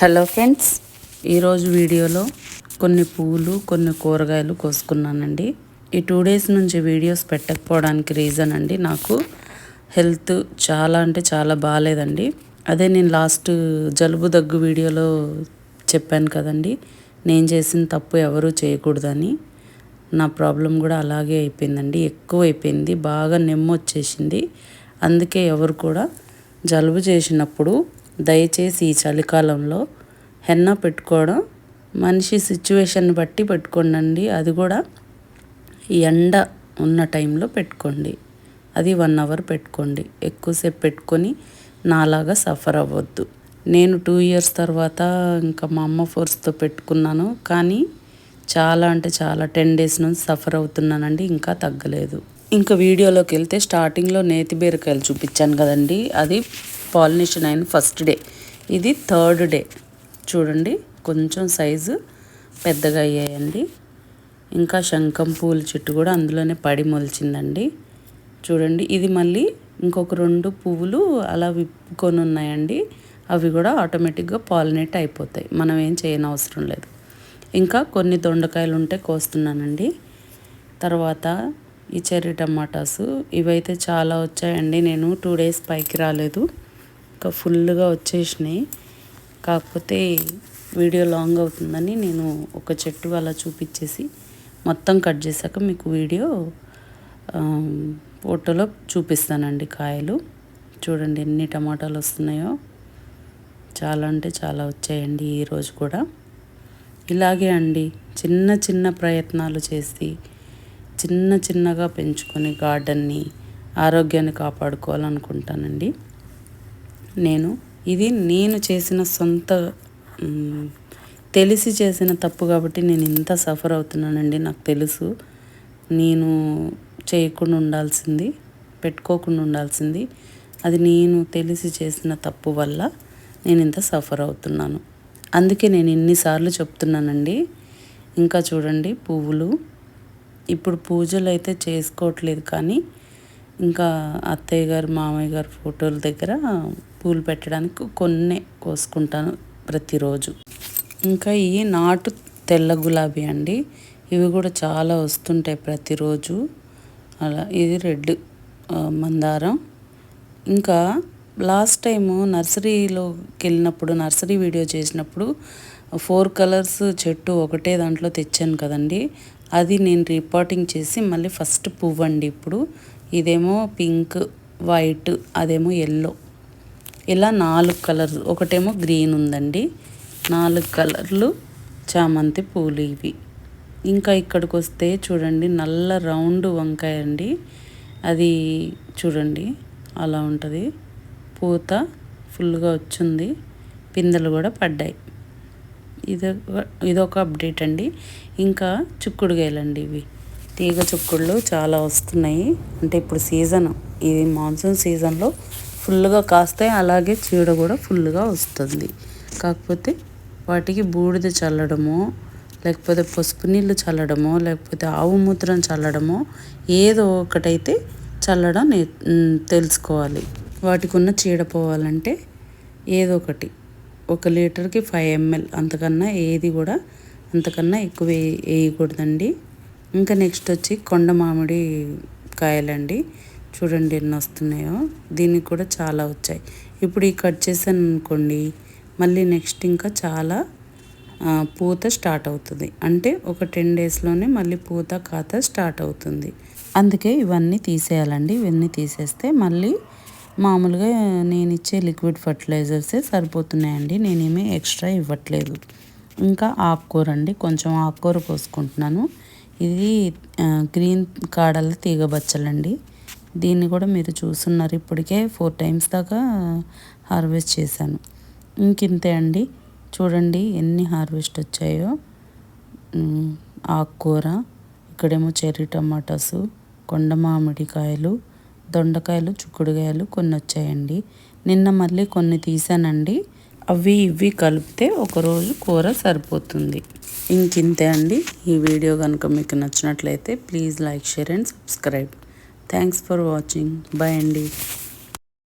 Hello friends, ఈరోజు వీడియోలో కొన్ని పువ్వులు కొన్ని కూరగాయలు కోసుకున్నానండి. ఈ 2 డేస్ నుంచి వీడియోస్ పెట్టకపోవడానికి రీజన్ అండి, నాకు హెల్త్ చాలా బాగాలేదండి. అదే నేను లాస్ట్ జలుబు దగ్గు వీడియోలో చెప్పాను కదండి, నేను చేసిన తప్పు ఎవరూ చేయకూడదని. నా ప్రాబ్లం కూడా అలాగే అయిపోయిందండి, ఎక్కువ అయిపోయింది, బాగా నెమ్మొచ్చేసింది. అందుకే ఎవరు కూడా జలుబు చేసినప్పుడు దయచేసి ఈ చలికాలంలో హెన్న పెట్టుకోవడం మనిషి సిచ్యువేషన్ బట్టి పెట్టుకోండి. అది కూడా ఎండ ఉన్న టైంలో పెట్టుకోండి. అది 1 అవర్ పెట్టుకోండి. ఎక్కువసేపు పెట్టుకొని నాలాగా సఫర్ అవ్వద్దు. నేను 2 ఇయర్స్ తర్వాత ఇంకా మా అమ్మ ఫోర్స్తో పెట్టుకున్నాను, కానీ చాలా 10 డేస్ నుంచి సఫర్ అవుతున్నానండి, ఇంకా తగ్గలేదు. ఇంకా వీడియోలోకి వెళ్తే స్టార్టింగ్లో నేతి బీరకాయలు చూపించాను కదండి, అది పాలినేషన్ అయిన ఫస్ట్ డే. ఇది 3rd డే. చూడండి, కొంచెం సైజు పెద్దగా అయ్యాయండి. ఇంకా శంఖం పూల చెట్టు కూడా అందులోనే పడి మొలిచిందండి. చూడండి, ఇది మళ్ళీ ఇంకొక 2 పువ్వులు అలా విప్పుకొని ఉన్నాయండి. అవి కూడా ఆటోమేటిక్గా పాలినేట్ అయిపోతాయి, మనం ఏం చేయనవసరం లేదు. ఇంకా కొన్ని దొండకాయలు ఉంటే కోస్తున్నానండి. తర్వాత ఈ చెర్రీ టమాటాసు, ఇవైతే చాలా వచ్చాయండి. నేను 2 డేస్ పైకి రాలేదు, ఇంకా ఫుల్గా వచ్చేసినాయి. కాకపోతే వీడియో లాంగ్ అవుతుందని నేను ఒక చెట్టు అలా చూపించేసి మొత్తం కట్ చేశాక మీకు వీడియో ఫోటోలో చూపిస్తానండి. కాయలు చూడండి ఎన్ని టమాటాలు వస్తున్నాయో, చాలా వచ్చాయండి ఈరోజు కూడా. ఇలాగే అండి, చిన్న ప్రయత్నాలు చేసి చిన్నగా పెంచుకొని గార్డెన్ని, ఆరోగ్యాన్ని కాపాడుకోవాలనుకుంటానండి. ఇది నేను చేసిన సొంత తెలిసి చేసిన తప్పు కాబట్టి నేను ఇంత సఫర్ అవుతున్నానండి. నాకు తెలుసు, నేను చేయకుండా ఉండాల్సింది, పెట్టుకోకుండా ఉండాల్సింది. అది నేను తెలిసి చేసిన తప్పు వల్ల నేను ఇంత సఫర్ అవుతున్నాను. అందుకే నేను ఇన్నిసార్లు చెప్తున్నానండి. ఇంకా చూడండి పువ్వులు, ఇప్పుడు పూజలు అయితే చేసుకోవట్లేదు, కానీ ఇంకా అత్తయ్య గారు మామయ్య గారు ఫోటోల దగ్గర పూలు పెట్టడానికి కొన్ని కోసుకుంటాను ప్రతిరోజు. ఇంకా ఈ నాటు తెల్ల గులాబీ అండి, ఇవి కూడా చాలా వస్తుంటాయి ప్రతిరోజు. అలా ఇది రెడ్ మందారం. ఇంకా లాస్ట్ టైము నర్సరీలోకి వెళ్ళినప్పుడు, నర్సరీ వీడియో చేసినప్పుడు 4 కలర్స్ చెట్టు ఒకటే దాంట్లో తెచ్చాను కదండి, అది నేను రిపోర్టింగ్ చేసి మళ్ళీ ఫస్ట్ పువ్వు అండి. ఇప్పుడు ఇదేమో పింక్, వైట్, అదేమో ఎల్లో, ఇలా 4 కలర్స్, ఒకటేమో గ్రీన్ ఉందండి. 4 కలర్లు చామంతి పూలు ఇవి. ఇంకా ఇక్కడికి వస్తే చూడండి, నల్ల రౌండ్ వంకాయ అండి, అది చూడండి అలా ఉంటుంది. పూత ఫుల్గా వచ్చింది, పిందెలు కూడా పడ్డాయి. ఇదొక అప్డేట్ అండి. ఇంకా చిక్కుడుకాయలండి, ఇవి తీగ చిక్కుళ్ళు చాలా వస్తున్నాయి. అంటే ఇప్పుడు సీజన్, ఇది మాన్సూన్ సీజన్లో ఫుల్గా కాస్తాయి. అలాగే చీడ కూడా ఫుల్గా వస్తుంది. కాకపోతే వాటికి బూడిద చల్లడమో, లేకపోతే పసుపు నీళ్ళు చల్లడమో, లేకపోతే ఆవు మూత్రం చల్లడమో, ఏదో ఒకటైతే చల్లడం తెలుసుకోవాలి. వాటికి ఉన్న చీడ పోవాలంటే ఏదో ఒకటి, 1 లీటర్కి 5 ml, అంతకన్నా ఎక్కువ వేయకూడదండి. ఇంకా నెక్స్ట్ వచ్చి కొండ మామిడి కాయలండి, చూడండి ఎన్ని వస్తున్నాయో. దీనికి కూడా చాలా వచ్చాయి. ఇప్పుడు ఈ కట్ చేశాను అనుకోండి, మళ్ళీ నెక్స్ట్ ఇంకా చాలా పూత స్టార్ట్ అవుతుంది. అంటే ఒక 10 డేస్లోనే మళ్ళీ పూత కాత స్టార్ట్ అవుతుంది. అందుకే ఇవన్నీ తీసేయాలండి. ఇవన్నీ తీసేస్తే మళ్ళీ మామూలుగా నేను ఇచ్చే లిక్విడ్ ఫర్టిలైజర్సే సరిపోతున్నాయండి, నేనేమీ ఎక్స్ట్రా ఇవ్వట్లేదు. ఇంకా ఆకుకూర అండి, కొంచెం ఆకుకూర కోసుకుంటున్నాను. ఇది గ్రీన్ కాడల తీగ బచ్చలండి. దీన్ని కూడా మీరు చూస్తున్నారు, ఇప్పటికే 4 టైమ్స్ దాకా హార్వెస్ట్ చేశాను. ఇంకింతే అండి, చూడండి ఎన్ని హార్వెస్ట్ వచ్చాయో. ఆకుకూర, ఇక్కడేమో చెర్రీ టమాటాసు, కొండ మామిడికాయలు, దొండకాయలు, చిక్కుడుకాయలు కొన్ని వచ్చాయండి. నిన్న మళ్ళీ కొన్ని తీసానండి, అవి ఇవి కలిపితే ఒకరోజు కూర సరిపోతుంది. ఇంకింతే అండి. ఈ వీడియో కనుక మీకు నచ్చినట్లయితే please like, share and subscribe. Thanks for watching. Bye అండి.